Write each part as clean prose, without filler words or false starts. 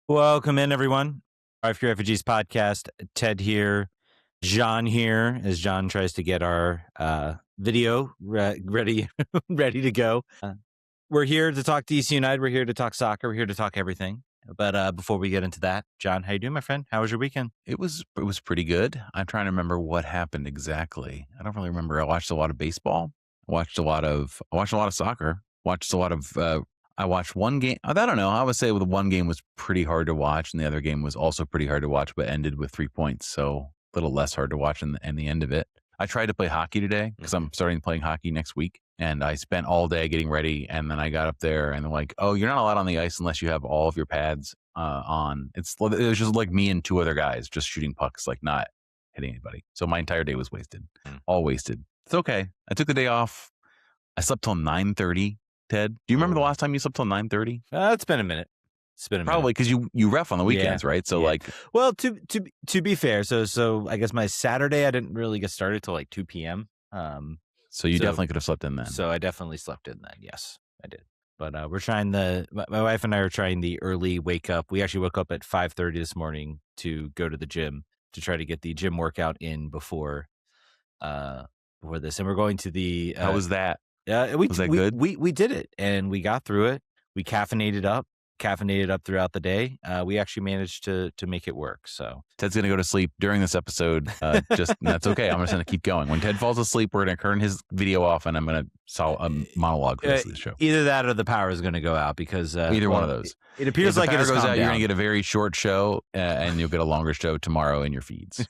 Welcome in, everyone. RFK Refugees podcast. Ted here. Jon here, as Jon tries to get our video ready to go. We're here to talk DC United. We're here to talk soccer. We're here to talk everything. But before we get into that, Jon, how you doing, my friend? How was your weekend? It was pretty good. I'm trying to remember what happened exactly. I don't really remember. I watched a lot of baseball. I watched a lot of soccer. I watched one game. I don't know. I would say the one game was pretty hard to watch, and the other game was also pretty hard to watch, but ended with 3 points, so a little less hard to watch in the end of it. I tried to play hockey today because I'm starting playing hockey next week, and I spent all day getting ready, and then I got up there, and they're like, "Oh, you're not allowed on the ice unless you have all of your pads on." It was just like me and two other guys just shooting pucks, like not hitting anybody. So my entire day was wasted, all wasted. It's okay. I took the day off. I slept till 9:30. Ted, do you remember the last time you slept till 9:30? It's been a minute. Probably because you ref on the weekends, right? So well, to be fair, so I guess my Saturday I didn't really get started till like 2 p.m. So you definitely could have slept in then. So I definitely slept in then. Yes, I did. But we're trying my wife and I are trying the early wake up. We actually woke up at 5:30 this morning to go to the gym to try to get the gym workout in before this. And we're going to the. How was that? Was that good? We did it and we got through it. We caffeinated up throughout the day. We actually managed to make it work. So Ted's going to go to sleep during this episode. That's okay. I'm just going to keep going. When Ted falls asleep, we're going to turn his video off and I'm going to solve a monologue for the rest of the show. Either that or the power is going to go out because either one of those. It appears like it goes out. You're going to get a very short show and you'll get a longer show tomorrow in your feeds.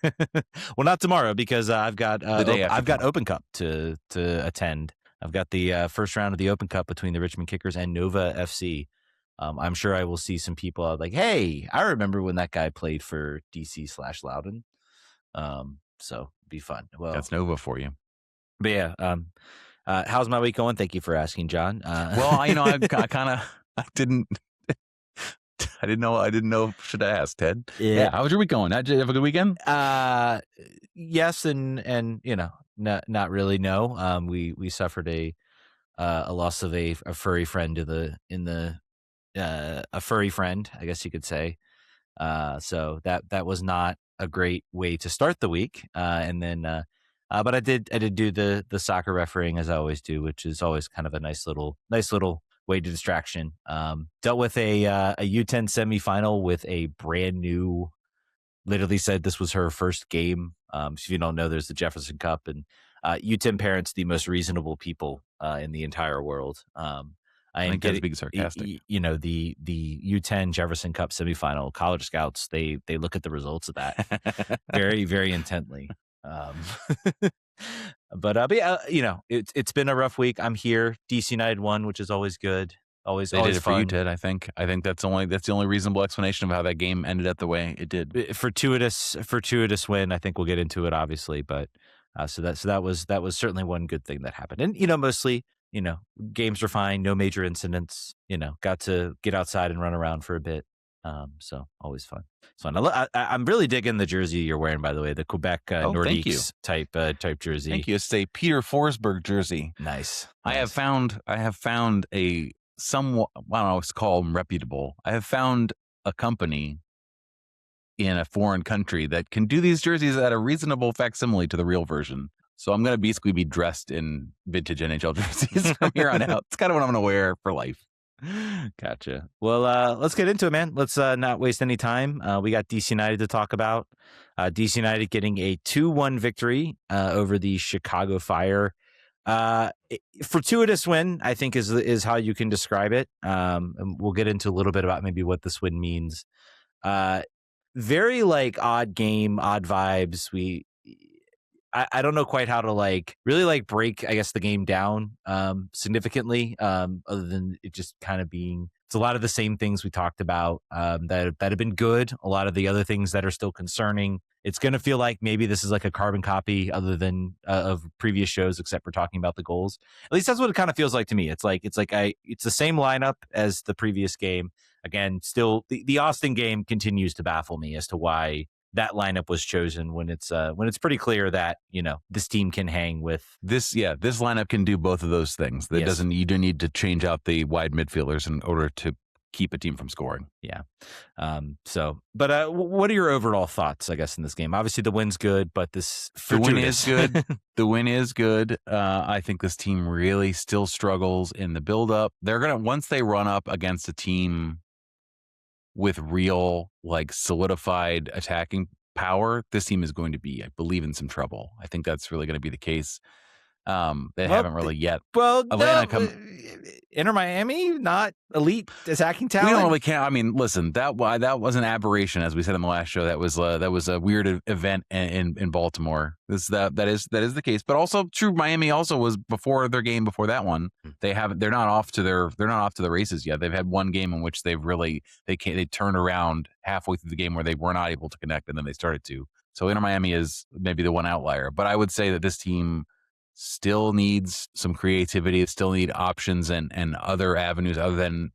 Well, not tomorrow because I've got Open Cup to attend. I've got the first round of the Open Cup between the Richmond Kickers and Nova FC. I'm sure I will see some people out like, hey, I remember when that guy played for DC/Loudoun. So be fun. Well, that's Nova for you. But yeah, how's my week going? Thank you for asking, Jon. Well, I didn't know. Should I ask, Ted? Yeah. How was your week going? Did you have a good weekend? Yes, and not really. No. We suffered a loss of a furry friend a furry friend, I guess you could say. So that was not a great way to start the week. And then, but I did do the soccer refereeing as I always do, which is always kind of a nice little way to distraction. Dealt with a U10 semifinal with a brand new. Literally said this was her first game. So if you don't know, there's the Jefferson Cup, and U10 parents, the most reasonable people in the entire world. I think that's being sarcastic. The U10 Jefferson Cup semifinal, college scouts, they look at the results of that very, very intently. But yeah, it's been a rough week. I'm here. DC United won, which is always good. Always did it fun. For you, Ted. I think that's the only reasonable explanation of how that game ended up the way it did. Fortuitous win. I think we'll get into it, obviously, but so that was certainly one good thing that happened. And mostly, games were fine, no major incidents. Got to get outside and run around for a bit. So always fun. It's fun. I'm really digging the jersey you're wearing, by the way, the Quebec Nordiques type jersey. Thank you. It's a Peter Forsberg jersey. Nice. I have found a somewhat, I don't know, it's called reputable. I have found a company in a foreign country that can do these jerseys at a reasonable facsimile to the real version. So I'm going to basically be dressed in vintage NHL jerseys from here on out. It's kind of what I'm going to wear for life. Gotcha. Well, let's get into it, man. Let's not waste any time. We got DC United to talk about. DC United getting a 2-1 victory over the Chicago Fire. Fortuitous win, I think, is how you can describe it. And we'll get into a little bit about maybe what this win means. Very odd game, odd vibes. I don't know quite how to really break, I guess, the game down significantly, other than it just kind of being, it's a lot of the same things we talked about that have been good. A lot of the other things that are still concerning. It's going to feel like maybe this is like a carbon copy other than of previous shows, except for talking about the goals. At least that's what it kind of feels like to me. It's the same lineup as the previous game. Again, still the Austin game continues to baffle me as to why that lineup was chosen when it's pretty clear that this team can hang with this. Yeah, this lineup can do both of those things. You don't need to change out the wide midfielders in order to keep a team from scoring. Yeah. But what are your overall thoughts, I guess, in this game? Obviously, the win's good, but this The win is fortuitous. good. The win is good. I think this team really still struggles in the build-up. They're going to, once they run up against a team with real, like, solidified attacking power, this team is going to be, I believe, in some trouble. I think that's really going to be the case. They haven't really yet. Well, Atlanta no, Inter Miami, not elite attacking talent. We don't really count. I mean, listen, that was an aberration, as we said in the last show. That was a weird event in Baltimore. That is the case. But also true, Miami also was before their game before that one. They're not off to the races yet. They've had one game in which they turned around halfway through the game where they were not able to connect, and then they started to. So Inter Miami is maybe the one outlier. But I would say that this team still needs some creativity. It still need options and other avenues other than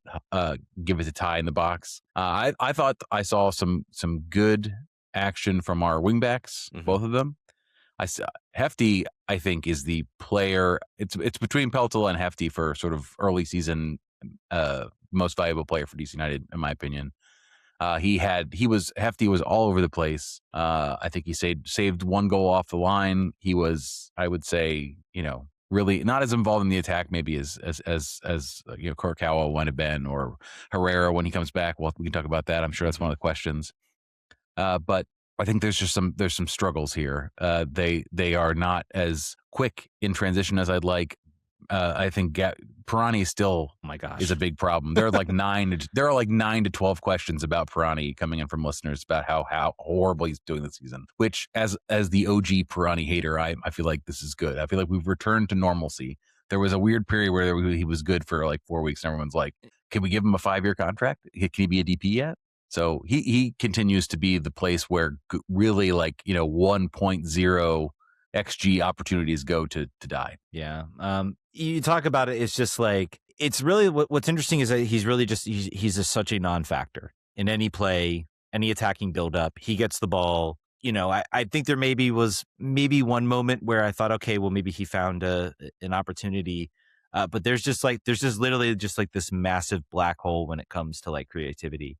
give it to Ty in the box. I thought I saw some good action from our wingbacks, both of them. Hefti, I think, is the player. It's between Peltola and Hefti for sort of early season most valuable player for DC United, in my opinion. Hefti was all over the place. I think he saved one goal off the line. He was, I would say, really not as involved in the attack maybe as Kurokawa might have been, or Herrera when he comes back. Well, we can talk about that. I'm sure that's one of the questions. But I think there's some struggles here. They are not as quick in transition as I'd like. I think Pirani still, oh my gosh, is a big problem. There are like 9 to 12 questions about Pirani coming in from listeners about how horrible he's doing this season. Which, as the OG Pirani hater, I feel like this is good. I feel like we've returned to normalcy. There was a weird period where he was good for like 4 weeks, and everyone's like, "Can we give him a 5-year contract? Can he be a DP yet?" So he continues to be the place where really 1.0 XG opportunities go to die. Yeah. You talk about it. It's just like, it's really what's interesting is that he's really just, he's such a non-factor in any play, any attacking buildup. He gets the ball. I think there was one moment where I thought, okay, well, maybe he found an opportunity. But there's literally just like this massive black hole when it comes to like creativity.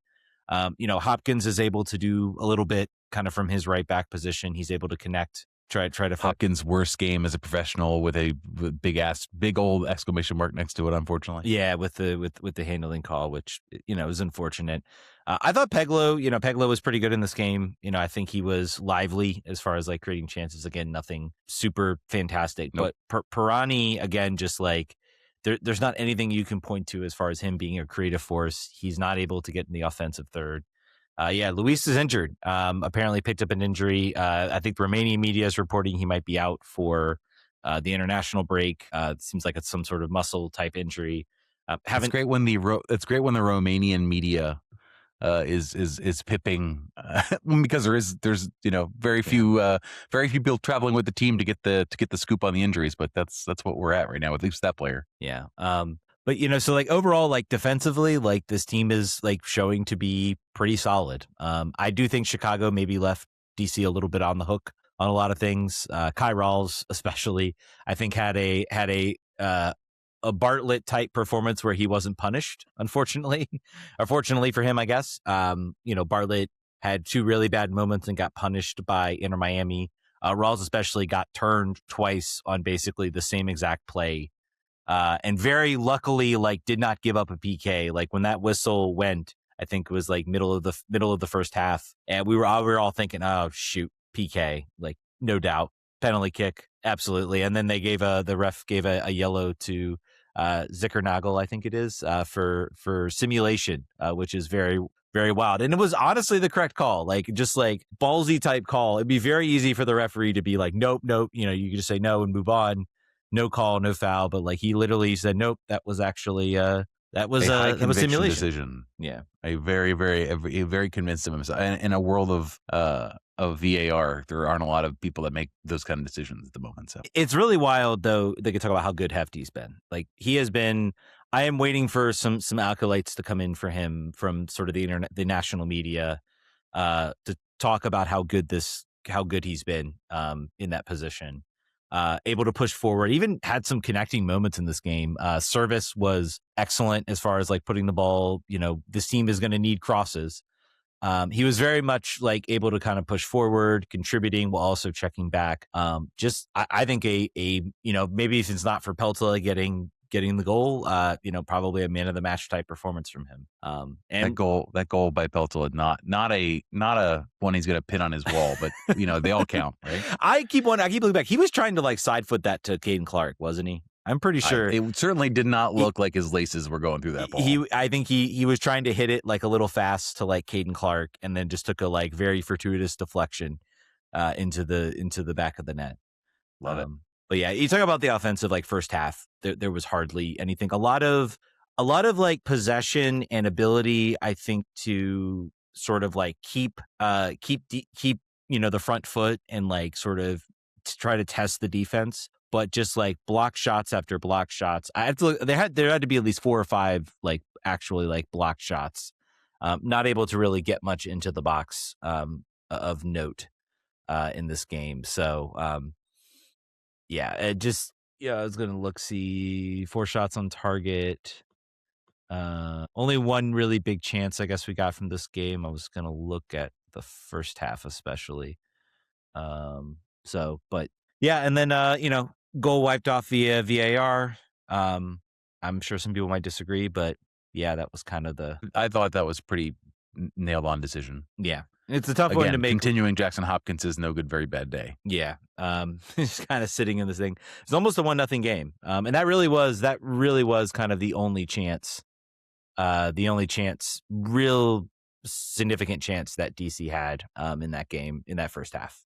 Hopkins is able to do a little bit kind of from his right back position. He's able to connect. Try to Hopkins' worst game as a professional with a big old exclamation mark next to it, unfortunately. Yeah, with the handling call, which is unfortunate. I thought Peglo was pretty good in this game. I think he was lively as far as like creating chances. Again, nothing super fantastic, nope. But Pirani, again, just like there's not anything you can point to as far as him being a creative force. He's not able to get in the offensive third. Luis is injured. Apparently picked up an injury. I think the Romanian media is reporting he might be out for the international break. It seems like it's some sort of muscle type injury. It's great when the Romanian media is pipping because there's very few people traveling with the team to get the scoop on the injuries. But that's what we're at right now, at least that player. Yeah. But so like overall, like defensively, like this team is like showing to be pretty solid. I do think Chicago maybe left DC a little bit on the hook on a lot of things. Kai Rawls especially, I think had a Bartlett type performance where he wasn't punished, unfortunately, or fortunately for him, I guess. Bartlett had 2 really bad moments and got punished by Inter Miami. Rawls especially got turned twice on basically the same exact play. And very luckily, like, did not give up a PK. Like when that whistle went, I think it was like middle of the first half, and we were all thinking, "Oh shoot, PK!" Like no doubt, penalty kick, absolutely. And then the ref gave a yellow to Zickernagel, I think it is, for simulation, which is very, very wild. And it was honestly the correct call, like just like ballsy type call. It'd be very easy for the referee to be like, "Nope." You could just say no and move on. No call, no foul, but like he literally said, "Nope, that was actually that was a simulation decision." Yeah, a very convinced of himself. In a world of VAR, there aren't a lot of people that make those kind of decisions at the moment. So it's really wild, though. They could talk about how good Hefty's been. Like he has been. I am waiting for some acolytes to come in for him from sort of the national media, to talk about how good he's been in that position. able to push forward, even had some connecting moments in this game. Service was excellent as far as like putting the ball, this team is going to need crosses. He was very much like able to kind of push forward, contributing while also checking back. I think maybe if it's not for Peltola getting the goal, probably a man of the match type performance from him. And that goal by Peltola, not a one he's going to pin on his wall, but they all count, right? I keep looking back. He was trying to like side foot that to Caden Clark, wasn't he? I'm pretty sure it certainly did not look like his laces were going through that ball. I think he was trying to hit it like a little fast to like Caden Clark, and then just took a like very fortuitous deflection into the back of the net. Love it. But yeah, you talk about the offensive like first half. There was hardly anything. A lot of like possession and ability, I think, to sort of like keep the front foot and like sort of to try to test the defense. But just like block shots after block shots. I have to look, there had to be at least 4 or 5 like actually like block shots. Not able to really get much into the box of note in this game. So I was gonna see 4 shots on target. Only one really big chance I guess we got from this game. I was gonna look at the first half especially. But yeah, and then goal wiped off via VAR. I'm sure some people might disagree, but yeah, that was kind of I thought that was pretty nailed on decision. Yeah, it's a tough one to make. Continuing Jackson Hopkins is no good, very bad day. Yeah, just kind of sitting in this thing. It's almost a 1-0 game, and that really was kind of the only chance, real significant chance that DC had in that game in that first half.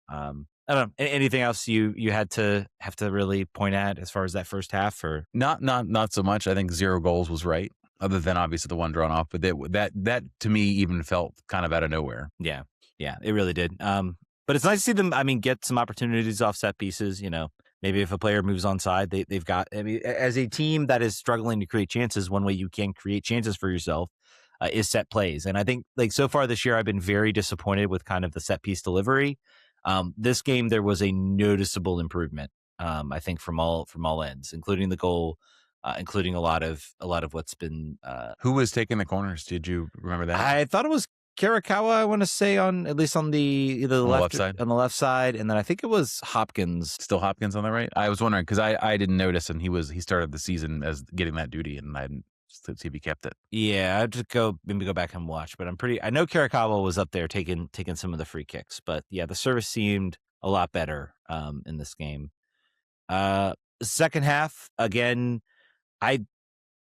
I don't know. Anything else you had to have to really point at as far as that first half, or not so much. I think 0 goals was right, other than obviously the one drawn off. But that to me even felt kind of out of nowhere. Yeah, it really did. But it's nice to see them. I mean, get some opportunities off set pieces. Maybe if a player moves onside, they've got. I mean, as a team that is struggling to create chances, one way you can create chances for yourself is set plays. And I think like so far this year, I've been very disappointed with kind of the set piece delivery. This game, there was a noticeable improvement. I think from all ends, including the goal, including a lot of what's been. Who was taking the corners? Did you remember that? I thought it was Kurokawa. I want to say at least on the left side. On the left side, and then I think it was Hopkins. Still Hopkins on the right. I was wondering because I didn't notice, and he started the season as getting that duty, and I didn't see if he kept it. Yeah, I have to maybe go back and watch, but I know Kurokawa was up there taking some of the free kicks, but yeah, the service seemed a lot better in this game. Second half, again,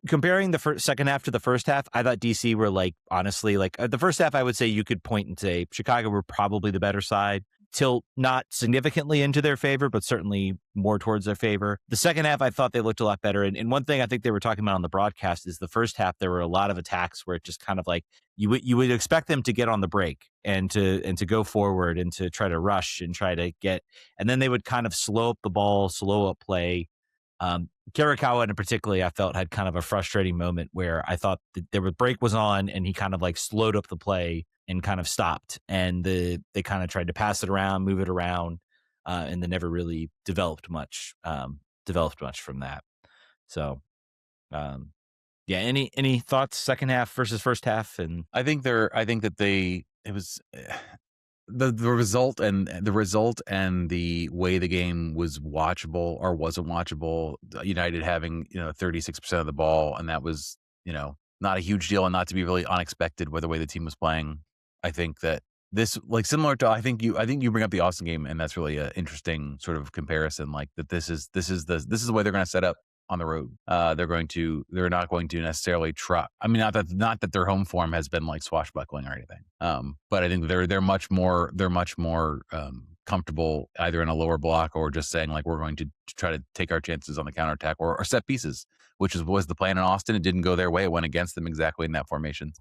comparing the second half to the first half, I thought DC were like, honestly, like the first half, I would say you could point and say Chicago were probably the better side. Tilt not significantly into their favor, but certainly more towards their favor. The second half, I thought they looked a lot better. And one thing I think they were talking about on the broadcast is the first half, there were a lot of attacks where it just kind of like you would expect them to get on the break and to go forward and to try to rush and try to get, and then they would kind of slow up the ball, slow up play. Kurokawa in particular, I felt had kind of a frustrating moment where I thought the break was on and he kind of like slowed up the play and kind of stopped, and they kind of tried to pass it around, move it around, and then never really developed much from that. So, any thoughts? Second half versus first half, and I think that it was the result and the way the game was watchable or wasn't watchable. United having 36% of the ball, and that was not a huge deal and not to be really unexpected with the way the team was playing. I think that this, like, similar to, I think you bring up the Austin game, and that's really an interesting sort of comparison. Like that, this is the way they're going to set up on the road. They're not going to necessarily try. I mean, not that their home form has been like swashbuckling or anything. But I think they're much more comfortable either in a lower block or just saying like we're going to try to take our chances on the counterattack or set pieces, which was the plan in Austin. It didn't go their way. It went against them exactly in that formation.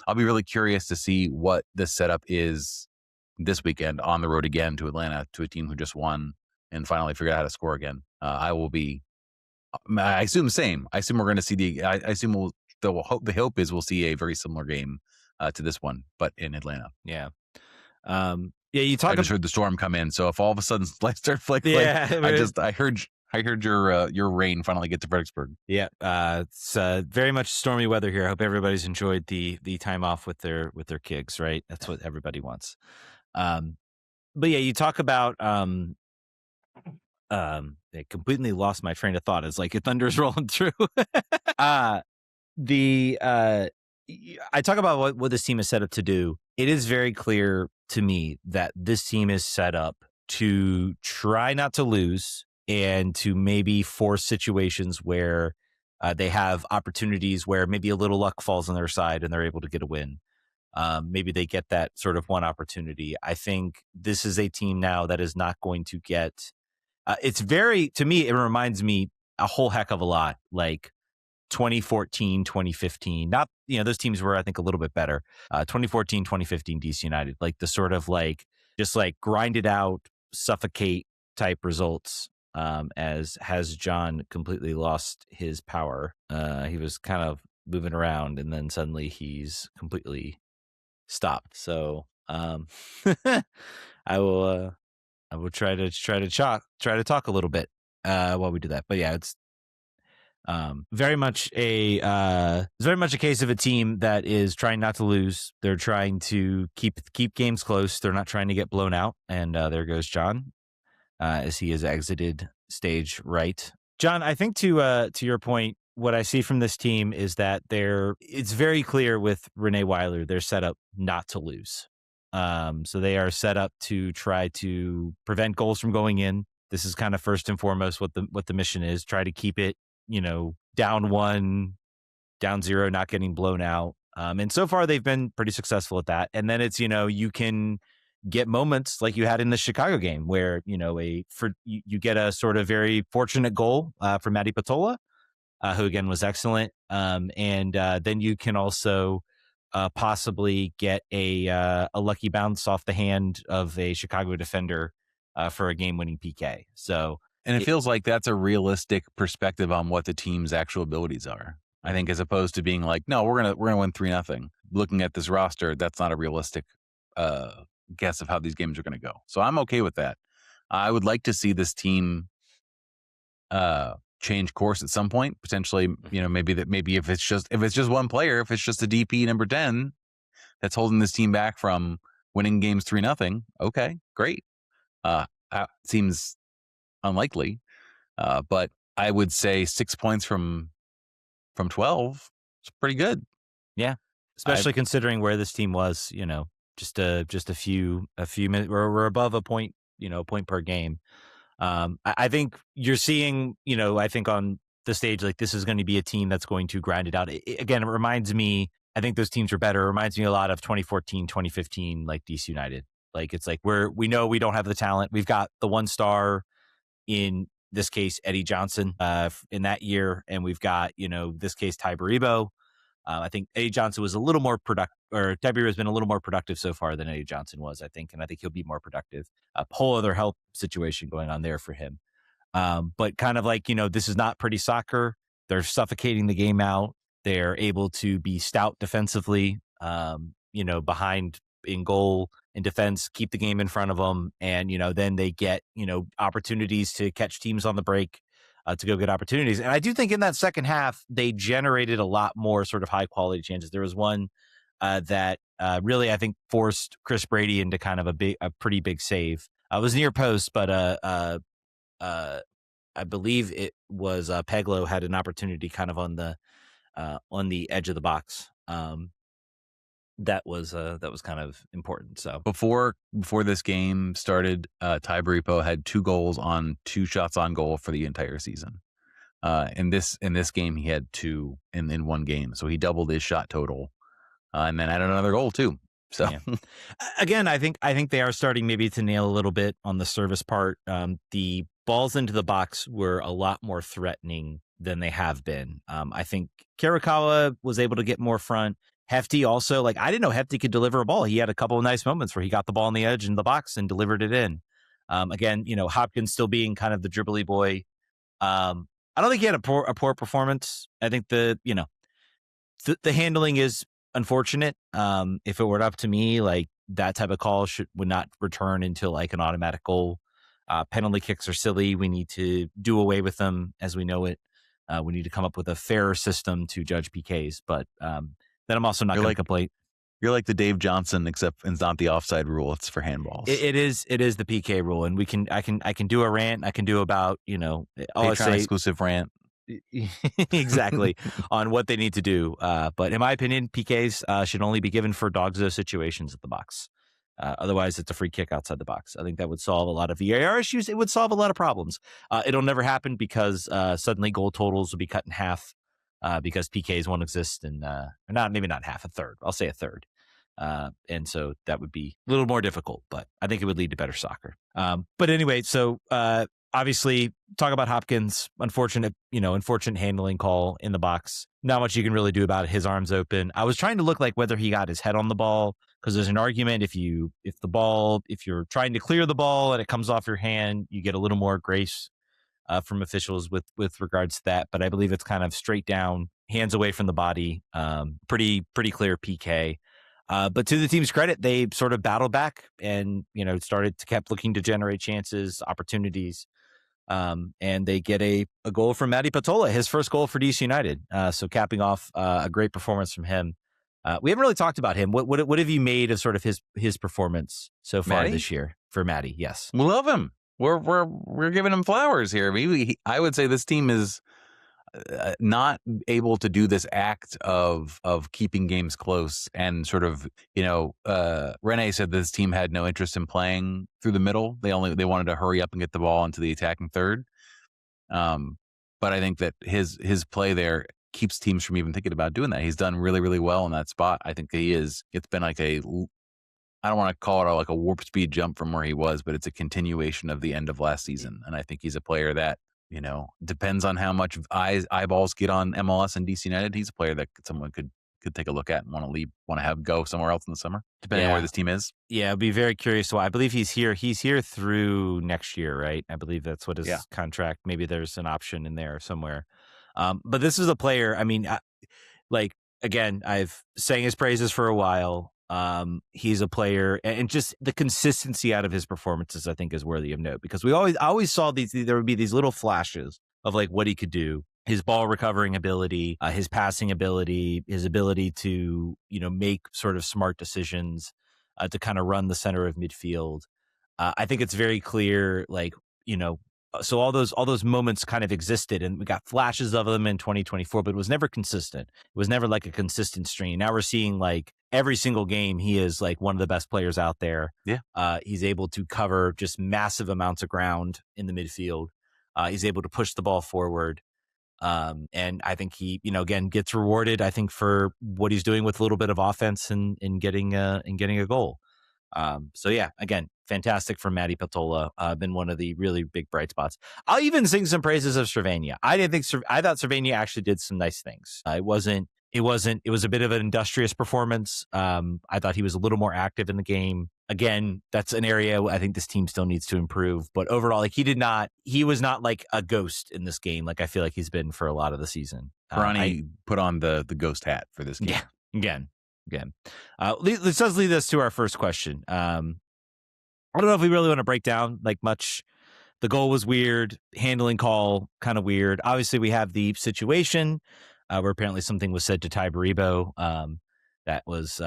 I'll be really curious to see what the setup is this weekend on the road again to Atlanta, to a team who just won and finally figured out how to score again. I assume the same. I assume we're going to see the hope is we'll see a very similar game to this one, but in Atlanta. Yeah. Yeah, you I talk. just heard the storm come in. So if all of a sudden lights start flickering, Yeah, I heard your rain finally get to Fredericksburg. Yeah, it's very much stormy weather here. I hope everybody's enjoyed the time off with their kids. Right, that's what everybody wants. But yeah, you talk about I completely lost my train of thought. It's like a thunder's rolling through. uh the I talk about what this team is set up to do. It is very clear to me that this team is set up to try not to lose and to maybe force situations where they have opportunities where maybe a little luck falls on their side and they're able to get a win. Maybe they get that sort of one opportunity. I think this is a team now that is not going to get. It's very, to me, it reminds me a whole heck of a lot like 2014, 2015. Not, those teams were, I think, a little bit better. 2014, 2015 DC United, like the sort of like just like grind it out, suffocate type results. As has Jon completely lost his power. He was kind of moving around and then suddenly he's completely stopped. So I will try to talk a little bit while we do that. But yeah, it's very much a case of a team that is trying not to lose. They're trying to keep games close. They're not trying to get blown out. And there goes Jon as he has exited stage right. Jon, I think to your point, what I see from this team is that it's very clear with Rene Weiler, they're set up not to lose. So they are set up to try to prevent goals from going in. This is kind of first and foremost what the mission is. Try to keep it, down 1, down 0, not getting blown out. And so far they've been pretty successful at that. And then it's, you can get moments like you had in the Chicago game where, you get a sort of very fortunate goal for Matti Peltola, who again was excellent. And then you can also possibly get a lucky bounce off the hand of a Chicago defender for a game-winning PK. So, and it feels like that's a realistic perspective on what the team's actual abilities are. I think, as opposed to being like, no, we're gonna win 3-0. Looking at this roster, that's not a realistic guess of how these games are going to go. So I'm okay with that. I would like to see this team change course at some point, potentially. Maybe if it's just one player, if it's just a DP number 10 that's holding this team back from winning games 3-0. Okay, great. Seems unlikely, but I would say 6 points from 12 is pretty good. Yeah, especially considering where this team was. Just a few minutes. We're above a point. Point per game. I think you're seeing. I think on the stage, like this is going to be a team that's going to grind it out. Again, it reminds me. I think those teams are better. It reminds me a lot of 2014, 2015, like DC United. Like it's like we know we don't have the talent. We've got the one star in this case, Eddie Johnson in that year. And we've got, this case, Ty Baribo. I think Eddie Johnson was a little more productive, or Ty Baribo has been a little more productive so far than Eddie Johnson was, I think. And I think he'll be more productive. A whole other health situation going on there for him. But kind of like, this is not pretty soccer. They're suffocating the game out. They're able to be stout defensively, behind in goal in defense, keep the game in front of them. And, then they get, opportunities to catch teams on the break to go get opportunities. And I do think in that second half, they generated a lot more sort of high quality chances. There was one that really, I think, forced Chris Brady into kind of a pretty big save. It was near post, but I believe it was Peglo had an opportunity kind of on the edge of the box. That was kind of important. So before this game started, Ty Baribo had 2 goals on 2 shots on goal for the entire season. In this game, he had 2 in one game, so he doubled his shot total, and then had another goal too. So yeah. Again, I think they are starting maybe to nail a little bit on the service part. The balls into the box were a lot more threatening than they have been. I think Kurokawa was able to get more front. Hefti also, like, I didn't know Hefti could deliver a ball. He had a couple of nice moments where he got the ball on the edge in the box and delivered it in. Again, Hopkins still being kind of the dribbly boy. I don't think he had a poor performance. I think the handling is unfortunate. If it were up to me, like that type of call would not return into like an automatic goal. Penalty kicks are silly. We need to do away with them as we know it. We need to come up with a fairer system to judge PKs. But then I'm also not going to complain. You're like the Dave Johnson, except it's not the offside rule. It's for handballs. It is the PK rule, and I can do a rant. I can do about Patreon exclusive rant. Exactly on what they need to do. But in my opinion, PKs should only be given for dogzo situations at the box. Otherwise, it's a free kick outside the box. I think that would solve a lot of VAR issues. It would solve a lot of problems. It'll never happen because suddenly goal totals will be cut in half because PKs won't exist, and maybe not half, a third. I'll say a third. And so that would be a little more difficult, but I think it would lead to better soccer. But anyway, so obviously talk about Hopkins, unfortunate handling call in the box. Not much you can really do about it. His arms open. I was trying to look like whether he got his head on the ball, because there's an argument if you're trying to clear the ball and it comes off your hand, you get a little more grace from officials with regards to that. But I believe it's kind of straight down, hands away from the body. Pretty clear PK. But to the team's credit, they sort of battled back and, kept looking to generate chances, opportunities. And they get a goal from Matti Peltola, his first goal for DC United. So capping off a great performance from him. We haven't really talked about him. What have you made of sort of his performance so far this year for Matti? Yes. We love him. We're giving him flowers here. I would say this team is not able to do this act of keeping games close and sort of, Rene said this team had no interest in playing through the middle. They wanted to hurry up and get the ball into the attacking third. But I think that his play there keeps teams from even thinking about doing that. He's done really, really well in that spot. I think it's been like I don't want to call it like a warp speed jump from where he was, but it's a continuation of the end of last season. And I think he's a player that, depends on how much eyeballs get on MLS and DC United. He's a player that someone could take a look at and want to leave, want to have go somewhere else in the summer, depending on where this team is. Yeah, I'd be very curious. Why. I believe he's here. He's here through next year, right? I believe that's what his contract. Maybe there's an option in there somewhere. But this is a player. I mean, again, I've sang his praises for a while. He's a player, and just the consistency out of his performances, I think, is worthy of note, because I always saw there would be these little flashes of like what he could do, his ball recovering ability, his passing ability, his ability to, make sort of smart decisions, to kind of run the center of midfield. I think it's very clear, so all those moments kind of existed, and we got flashes of them in 2024, but it was never consistent. It was never like a consistent stream. Now we're seeing like every single game, he is like one of the best players out there. Yeah. He's able to cover just massive amounts of ground in the midfield. He's able to push the ball forward. And I think he, again, gets rewarded, I think, for what he's doing with a little bit of offense and getting a goal. So yeah, again, fantastic for Matti Peltola. Been one of the really big bright spots. I'll even sing some praises of Cervania. I thought Cervania actually did some nice things. It was a bit of an industrious performance. I thought he was a little more active in the game. Again, that's an area I think this team still needs to improve. But overall, he was not like a ghost in this game, like I feel like he's been for a lot of the season. Pirani put on the ghost hat for this game. Yeah, again. Let's lead us to our first question. I don't know if we really want to break down like much. The goal was weird. Handling call, kind of weird. Obviously, we have the situation where apparently something was said to Ty Baribo that was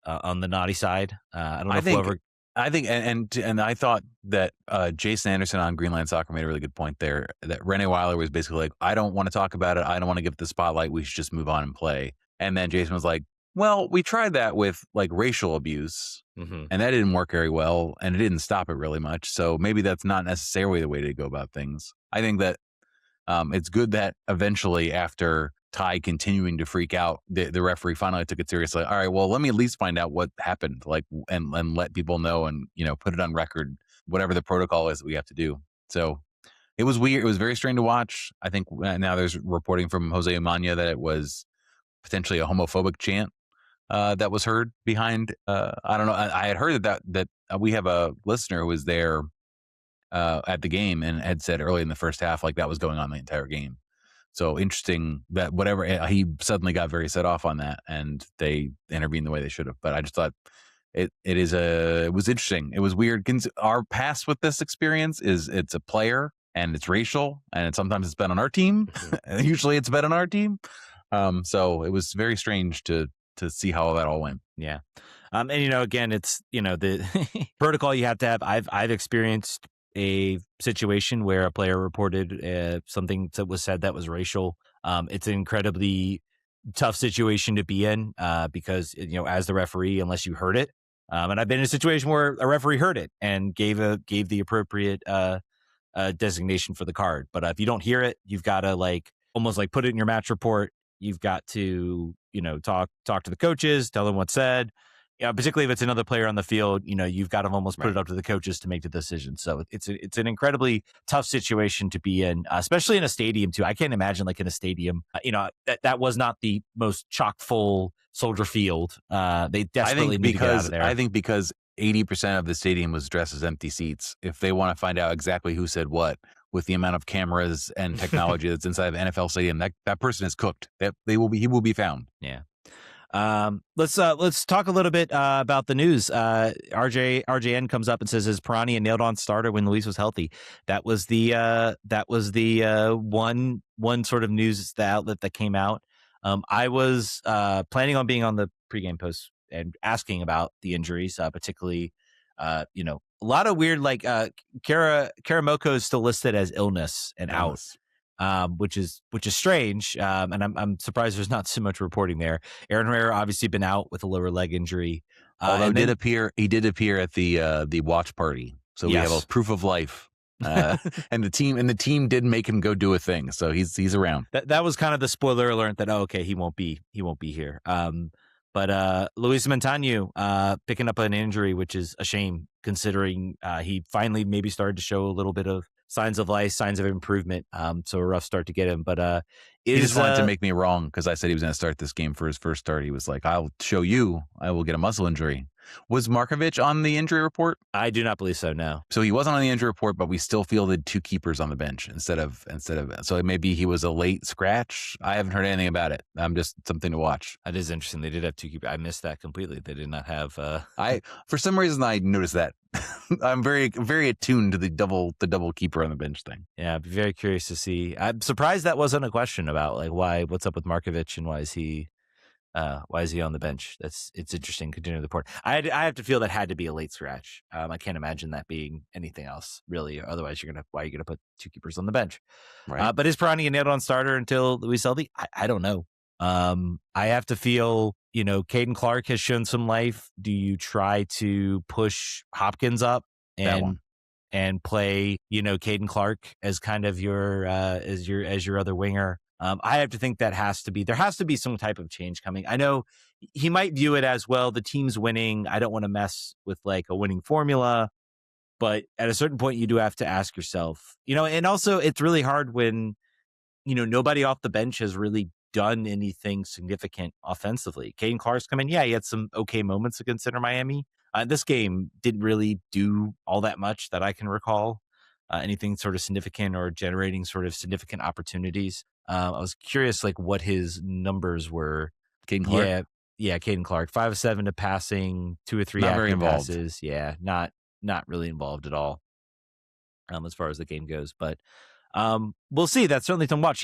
on the naughty side. I don't know I think, and I thought that Jason Anderson on Greenland Soccer made a really good point there, that Rene Weiler was basically like, I don't want to talk about it. I don't want to give it the spotlight. We should just move on and play. And then Jason was like, well, we tried that with like racial abuse, and that didn't work very well, and it didn't stop it really much. So maybe that's not necessarily the way to go about things. I think that it's good that eventually, after Ty continuing to freak out, the referee finally took it seriously. All right, well, let me at least find out what happened, and let people know, and put it on record, whatever the protocol is that we have to do. So it was weird. It was very strange to watch. I think now there's reporting from Jose Umania that it was potentially a homophobic chant that was heard behind. I don't know. I had heard that we have a listener who was there at the game and had said early in the first half, like that was going on the entire game. So interesting that whatever, he suddenly got very set off on that, and they intervened the way they should have. But I just thought it was interesting. It was weird. Our past with this experience is it's a player and it's racial, and sometimes it's been on our team. Usually it's been on our team. So it was very strange to see how that all went. Yeah. And again, it's the protocol you have to have. I've experienced a situation where a player reported something that was said that was racial. It's an incredibly tough situation to be in because as the referee, unless you heard it, and I've been in a situation where a referee heard it and gave the appropriate designation for the card. But if you don't hear it, you've got to almost put it in your match report. You've got to talk to the coaches, tell them what's said. Particularly if it's another player on the field, you've got to almost put it up to the coaches to make the decision. So it's an incredibly tough situation to be in, especially in a stadium too. I can't imagine in a stadium, that was not the most chock full Soldier Field. They desperately need to get out of there. I think because 80% of the stadium was dressed as empty seats. If they want to find out exactly who said what, with the amount of cameras and technology that's inside of an NFL stadium, that person is cooked. He will be found. Yeah. Let's talk a little bit about the news. RJN comes up and says, "Is Pirani a nailed on starter when Luis was healthy?" That was the one sort of news outlet that came out. I was planning on being on the pregame post and asking about the injuries, particularly a lot of weird Karamoko is still listed as illness and out. Which is strange, and I'm surprised there's not so much reporting there. Aaron Herrera obviously been out with a lower leg injury, although he did appear at the watch party, so we have a proof of life. And the team did make him go do a thing, so he's around. That was kind of the spoiler alert that he won't be here. But Luis Munteanu picking up an injury, which is a shame considering he finally maybe started to show a little bit of signs of life, signs of improvement. So a rough start to get him, but he just wanted to make me wrong because I said he was going to start this game for his first start. He was like, "I'll show you. I will get a muscle injury." Was Markovic on the injury report? I do not believe so. No. So he wasn't on the injury report, but we still fielded 2 keepers on the bench instead of. So maybe he was a late scratch. I haven't heard anything about it. Just something to watch. That is interesting. They did have 2 keepers. I missed that completely. They did not have. For some reason I noticed that. I'm very, very attuned to the double keeper on the bench thing. Yeah, I'd be very curious to see. I'm surprised that wasn't a question about what's up with Markovic and why is he on the bench? It's interesting. Continue the report. I have to feel that had to be a late scratch. I can't imagine that being anything else really. Otherwise, why are you gonna put 2 keepers on the bench? Right. But is Pirani a nailed-on starter until Luis healthy? I don't know. I have to feel. Caden Clark has shown some life. Do you try to push Hopkins up and play, Caden Clark as kind of your as your other winger? I have to think there has to be some type of change coming. I know he might view it as, well, the team's winning. I don't want to mess with a winning formula, but at a certain point you do have to ask yourself, and also it's really hard when, nobody off the bench has really done anything significant offensively. Caden Clark's come in. Yeah, he had some okay moments against Inter Miami. This game didn't really do all that much that I can recall. Anything sort of significant or generating sort of significant opportunities. I was curious, what his numbers were. Caden Clark? Yeah, Caden Clark. 5 of 7 to passing, 2 or 3 not very involved. passes. Yeah, not really involved at all. As far as the game goes, but we'll see. That's certainly something to watch.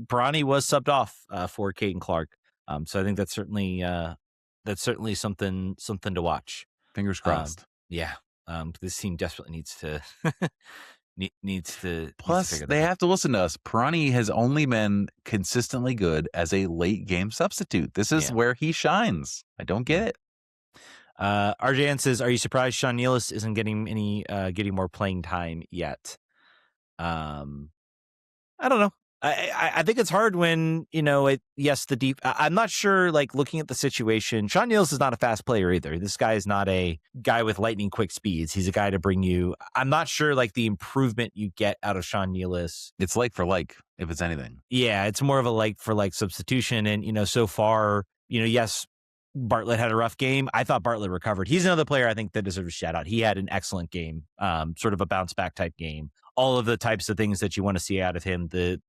Pirani was subbed off for Caden Clark. So I think that's certainly something to watch. Fingers crossed. Yeah. This team desperately needs to Plus, they have to listen to us. Pirani has only been consistently good as a late game substitute. This is where he shines. I don't get it. RJN says, "Are you surprised Sean Nealis isn't getting more playing time yet?" I don't know. I think it's hard when, the deep. I'm not sure, looking at the situation, Sean Nealis is not a fast player either. This guy is not a guy with lightning quick speeds. He's a guy to bring you. I'm not sure, the improvement you get out of Sean Nealis. It's like for like, if it's anything. Yeah, it's more of a like for like substitution. And, so far, yes, Bartlett had a rough game. I thought Bartlett recovered. He's another player I think that deserves a shout out. He had an excellent game, sort of a bounce back type game. All of the types of things that you want to see out of him, the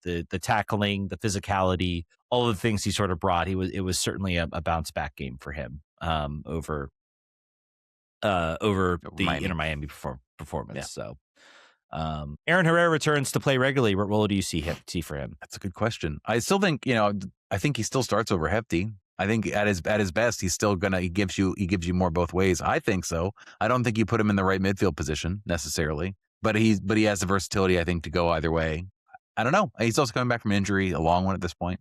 tackling, the physicality, all of the things he sort of brought. It was certainly a bounce back game for him over over the Miami. Inter Miami performance. Yeah. So Aaron Herrera returns to play regularly. What role do you see for him? That's a good question. I still think, I think he still starts over Hefti. I think at his best, he's still he gives you more both ways. I think so. I don't think you put him in the right midfield position necessarily, but he has the versatility, I think, to go either way. I don't know. He's also coming back from injury, a long one at this point.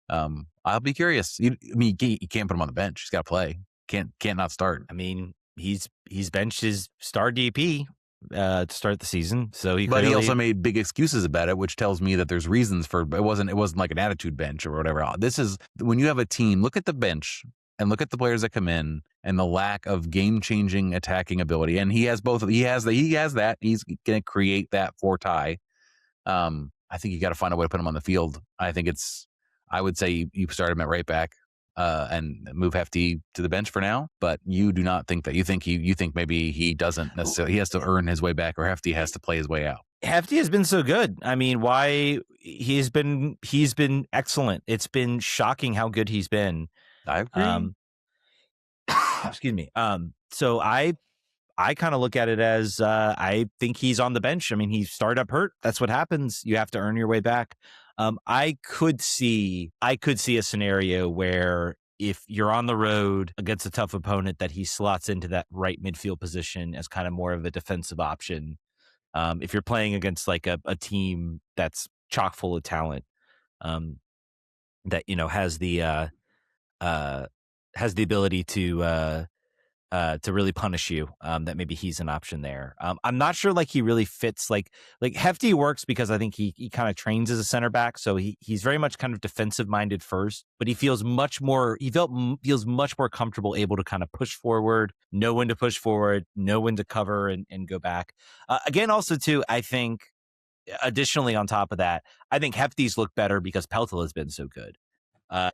I'll be curious. You can't put him on the bench. He's got to play. Can't not start. I mean, he's benched his star DP to start the season, so he also made big excuses about it, which tells me that there's reasons for it. Wasn't like an attitude bench or whatever. This is when you have a team. Look at the bench and look at the players that come in and the lack of game-changing attacking ability. And he has both. He has that. He's going to create that for Ty. I think you got to find a way to put him on the field. I would say you start him at right back. And move Hefti to the bench for now, but you do not think that. You think maybe he doesn't necessarily. He has to earn his way back, or Hefti has to play his way out. Hefti has been so good. I mean, why he's been excellent. It's been shocking how good he's been. I agree. Excuse me. So I kind of look at it as I think he's on the bench. I mean, he started up hurt. That's what happens. You have to earn your way back. I could see a scenario where if you're on the road against a tough opponent, that he slots into that right midfield position as kind of more of a defensive option. If you're playing against like a team that's chock full of talent, that has the ability to really punish you, that maybe he's an option there. I'm not sure like he really fits like Hefti works because I think he kind of trains as a center back. So he's very much kind of defensive minded first, but he feels much more comfortable able to kind of push forward, know when to push forward, know when to cover and go back. Again, also too, I think additionally on top of that, I think Hefti's look better because Peltola has been so good.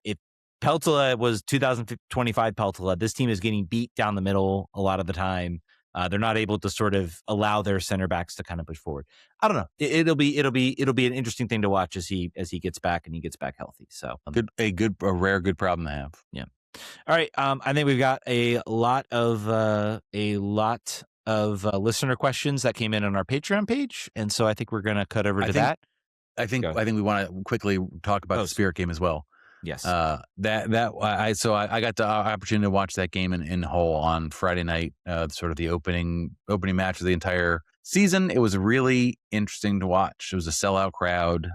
If Peltola was 2025 Peltola, this team is getting beat down the middle a lot of the time. They're not able to sort of allow their center backs to kind of push forward. I don't know. It'll be an interesting thing to watch as he gets back and he gets back healthy. So a rare good problem to have. Yeah. All right. I think we've got a lot of listener questions that came in on our Patreon page, and so I think we're going to cut over to that. I think we want to quickly talk about the Spirit game as well. Yes. I got the opportunity to watch that game in Hull on Friday night, sort of the opening match of the entire season. It was really interesting to watch. It was a sellout crowd.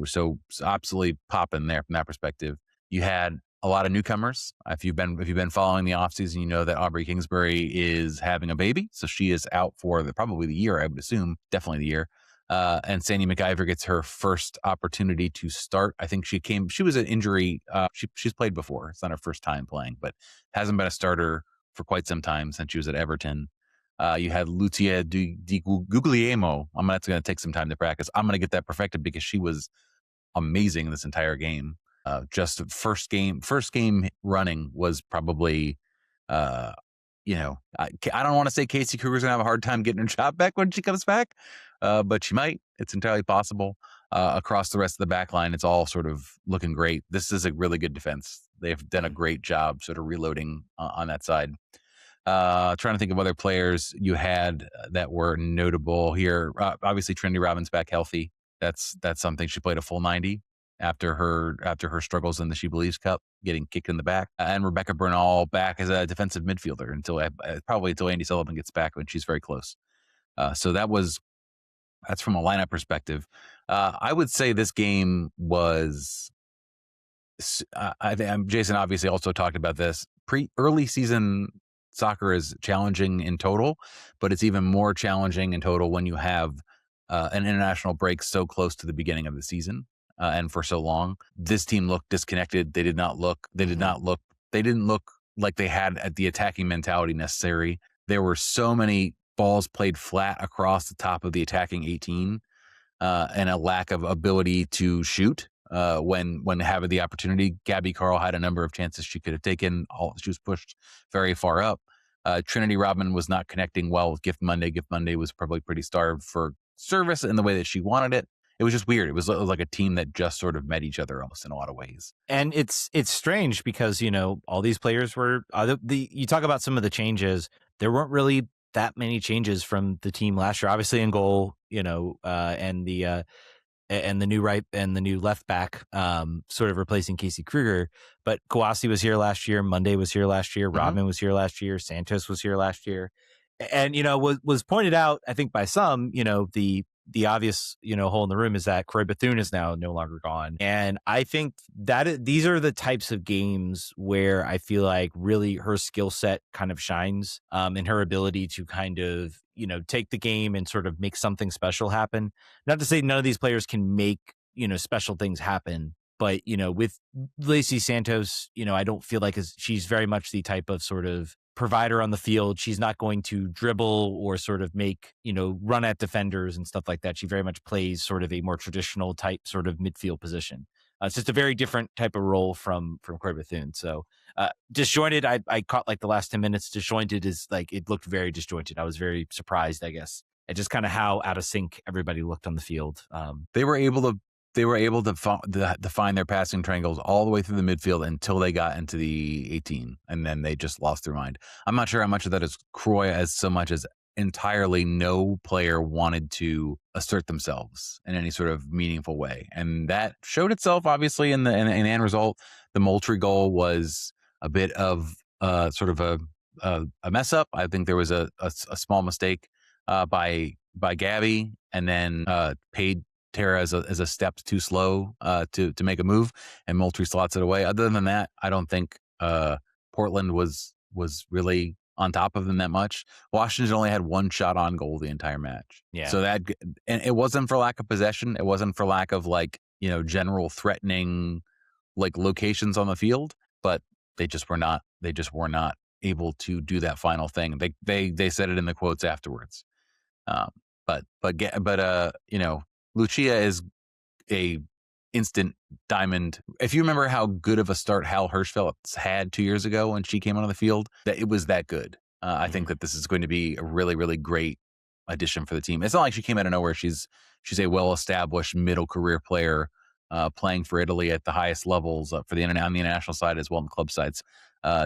So absolutely popping there from that perspective. You had a lot of newcomers. If you've been following the offseason, you know that Aubrey Kingsbury is having a baby. So she is out for probably the year, I would assume, definitely the year. And Sandy McIver gets her first opportunity to start. I think she was an injury. She's played before. It's not her first time playing, but hasn't been a starter for quite some time since she was at Everton. You had Lucia Di Guglielmo. That's going to take some time to practice. I'm going to get that perfected because she was amazing this entire game. Just first game running was probably, I don't want to say Casey Kruger's going to have a hard time getting her job back when she comes back. But she might. It's entirely possible. Across the rest of the back line, it's all sort of looking great. This is a really good defense. They've done a great job sort of reloading on that side. Trying to think of other players you had that were notable here. Obviously, Trinity Robbins back healthy. That's something. She played a full 90 after her struggles in the She Believes Cup, getting kicked in the back. And Rebecca Bernal back as a defensive midfielder until Andy Sullivan gets back, when she's very close. So that's from a lineup perspective. I would say this game was. Jason obviously also talked about this. Early season soccer is challenging in total, but it's even more challenging in total when you have an international break so close to the beginning of the season and for so long. This team looked disconnected. They didn't look like they had the attacking mentality necessary. There were so many balls played flat across the top of the attacking 18, and a lack of ability to shoot when having the opportunity. Gabby Carl had a number of chances she could have taken. She was pushed very far up. Trinity Rodman was not connecting well with Gift Monday. Gift Monday was probably pretty starved for service in the way that she wanted it. It was just weird. It was like a team that just sort of met each other almost in a lot of ways. And it's strange because, all these players were, you talk about some of the changes. there weren't really that many changes from the team last year. Obviously in goal, and the new right and the new left back, sort of replacing Casey Kruger. But Kawasi was here last year. Monday was here last year. Rodman was here last year. Santos was here last year. And, was pointed out, I think, by some, the obvious, hole in the room is that Corey Bethune is now no longer gone. And I think that these are the types of games where I feel like really her skill set kind of shines, in her ability to kind of, take the game and sort of make something special happen. Not to say none of these players can make, special things happen. But, with Lacey Santos, I don't feel like she's very much the type of sort of provider on the field. She's not going to dribble or sort of make, run at defenders and stuff like that. She very much plays sort of a more traditional type sort of midfield position. It's just a very different type of role from Corey Bethune. So disjointed, I caught like the last 10 minutes. Disjointed is like, it looked very disjointed. I was very surprised, I guess, at just kind of how out of sync everybody looked on the field. They were able to find their passing triangles all the way through the midfield until they got into the 18, and then they just lost their mind. I'm not sure how much of that is Croy as so much as entirely no player wanted to assert themselves in any sort of meaningful way. And that showed itself, obviously, in the end result. The Moultrie goal was a bit of sort of a mess up. I think there was a small mistake by Gabby, and then paid Tara as a step too slow to make a move, and Moultrie slots it away. Other than that, I don't think Portland was really on top of them that much. Washington only had one shot on goal the entire match. Yeah. So and it wasn't for lack of possession. It wasn't for lack of general threatening locations on the field, but they just were not able to do that final thing. They said it in the quotes afterwards. But Lucia is a instant diamond. If you remember how good of a start Hal Hirschfeld had 2 years ago when she came onto the field, that it was that good. I think that this is going to be a really, really great addition for the team. It's not like she came out of nowhere. She's a well-established middle career player, playing for Italy at the highest levels on the international side as well on the club sides.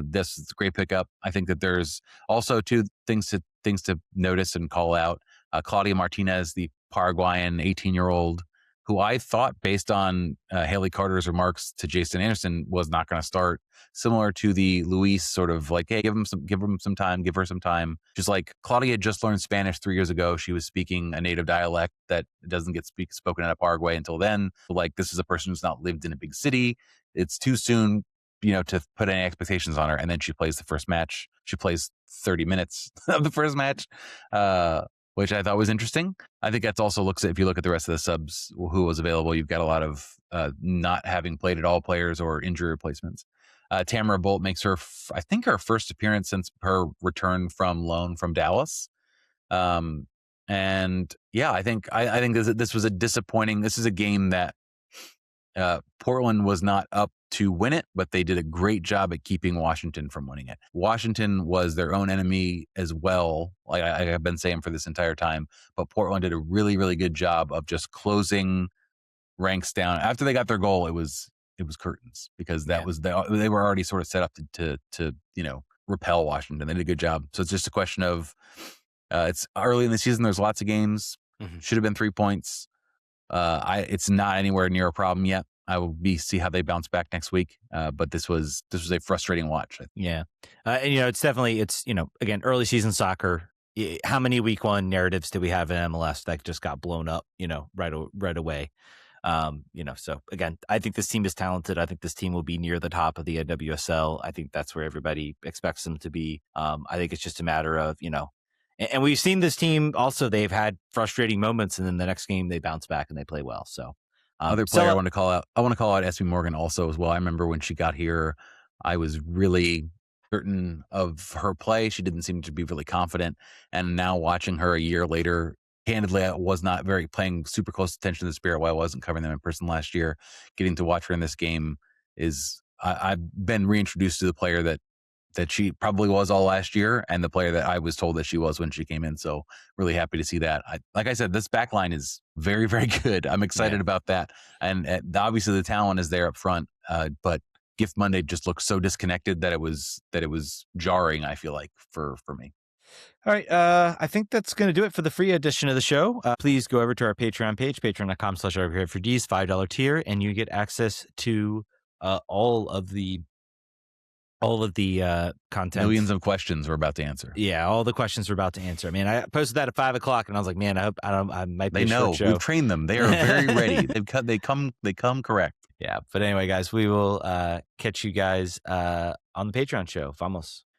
This is a great pickup. I think that there's also two things to notice and call out. Claudia Martinez, the Paraguayan 18-year-old, who I thought, based on Haley Carter's remarks to Jason Anderson, was not going to start. Similar to the Luis sort of hey, give her some time. Just like Claudia just learned Spanish 3 years ago. She was speaking a native dialect that doesn't get spoken out of Paraguay until then. This is a person who's not lived in a big city. It's too soon, to put any expectations on her. And then she plays the first match. She plays 30 minutes of the first match, which I thought was interesting. I think that's also if you look at the rest of the subs who was available, you've got a lot of not having played at all players or injury replacements. Tamara Bolt makes her first appearance since her return from loan from Dallas. And yeah, I think this was a disappointing. This is a game that Portland was not up to win it, but they did a great job at keeping Washington from winning it. Washington was their own enemy as well, like I have been saying for this entire time, but Portland did a really, really good job of just closing ranks down. After they got their goal, it was curtains, because they were already sort of set up to repel Washington. They did a good job. So it's just a question of it's early in the season. There's lots of games. Should have been 3 points. It's not anywhere near a problem yet. I will see how they bounce back next week. But this was a frustrating watch. Yeah. And, it's definitely, again, early season soccer. How many week one narratives do we have in MLS that just got blown up, right away? So again, I think this team is talented. I think this team will be near the top of the NWSL. I think that's where everybody expects them to be. I think it's just a matter of, and we've seen this team also, they've had frustrating moments, and then the next game they bounce back and they play well. So other player I want to call out SB Morgan also as well. I remember when she got here, I was really certain of her play. She didn't seem to be really confident. And now watching her a year later, candidly, I was not paying super close attention to the Spirit while I wasn't covering them in person last year. Getting to watch her in this game I've been reintroduced to the player that she probably was all last year, and the player that I was told that she was when she came in. So really happy to see that. Like I said, this back line is very, very good. I'm excited about that. And obviously the talent is there up front. But Gift Monday just looked so disconnected that it was jarring, I feel like, for me. All right. I think that's going to do it for the free edition of the show. Please go over to our Patreon page, patreon.com/RFKrefugees, $5 tier, and you get access to all of the content. Millions of questions we're about to answer. Yeah, all the questions we're about to answer. I mean, I posted that at 5:00, and I was like, man, I hope I might be They a know short show. we've trained them. They are very ready. They come correct. Yeah. But anyway, guys, we will catch you guys on the Patreon show. Vamos.